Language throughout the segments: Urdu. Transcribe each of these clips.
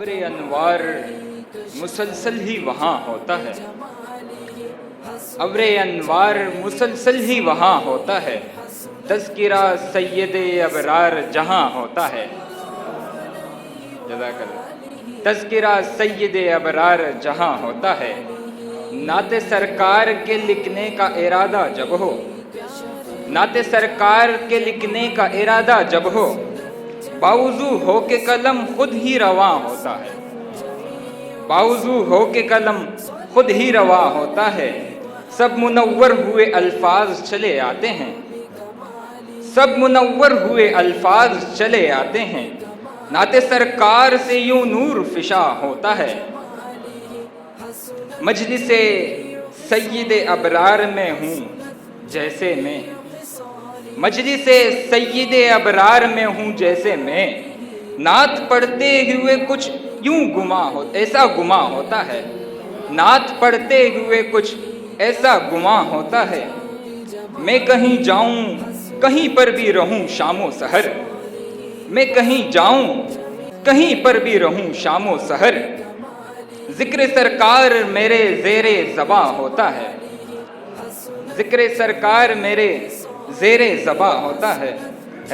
ابر انوار مسلسل ہی وہاں ہوتا ہے، ابر انوار مسلسل ہی وہاں ہوتا ہے، تذکرہ سید ابرار جہاں ہوتا ہے۔ جزاک اللہ۔ تذکرہ سید ابرار جہاں ہوتا ہے، نعت سرکار کے لکھنے کا ارادہ جب ہو، نعت سرکار کے لکھنے کا ارادہ جب ہو، باوضو ہو کے قلم خود ہی رواں ہوتا ہے، باوضو ہو کے قلم خود ہی رواں ہوتا ہے، سب منور ہوئے الفاظ چلے آتے ہیں، سب منور ہوئے الفاظ چلے آتے ہیں، نعت سرکار سے یوں نور فشاں ہوتا ہے۔ مجلس سید ابرار میں ہوں جیسے میں، مجلس سید ابرار میں ہوں جیسے میں، نعت پڑھتے ہوئے کچھ یوں گماں ہو ایسا گماں ہوتا ہے، نعت پڑھتے ہوئے کچھ ایسا گماں ہوتا ہے، میں کہیں جاؤں کہیں پر بھی رہوں شام و سحر، میں کہیں جاؤں کہیں پر بھی رہوں شام و سحر، ذکر سرکار میرے زیر زباں ہوتا ہے، ذکر سرکار میرے زیر زباں ہوتا ہے،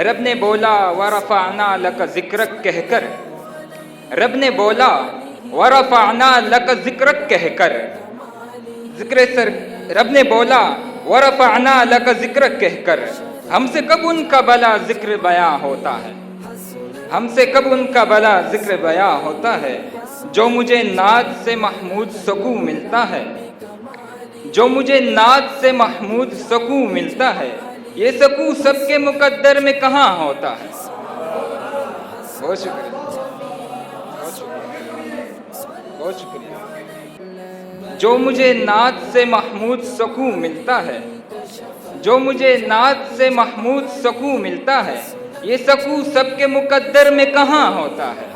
رب نے بولا ورفعنا لک ذکرک کہہ کر، رب نے بولا ورفعنا لک ذکرک کہہ کر، رب نے بولا ورفعنا لک ذکرک کہہ کر، ہم سے کب ان کا بلا ذکر بیاں ہوتا ہے، ہم سے کب ان کا بلا ذکر بیاں ہوتا ہے، جو مجھے نعت سے محمود سکون ملتا ہے، جو مجھے نعت سے محمود سکون ملتا ہے، یہ سکون سب کے مقدر میں کہاں ہوتا ہے۔ بہت شکریہ، بہت شکریہ، بہت شکریہ۔ جو مجھے نعت سے محمود سکون ملتا ہے، جو مجھے نعت سے محمود سکون ملتا ہے، یہ سکون سب کے مقدر میں کہاں ہوتا ہے۔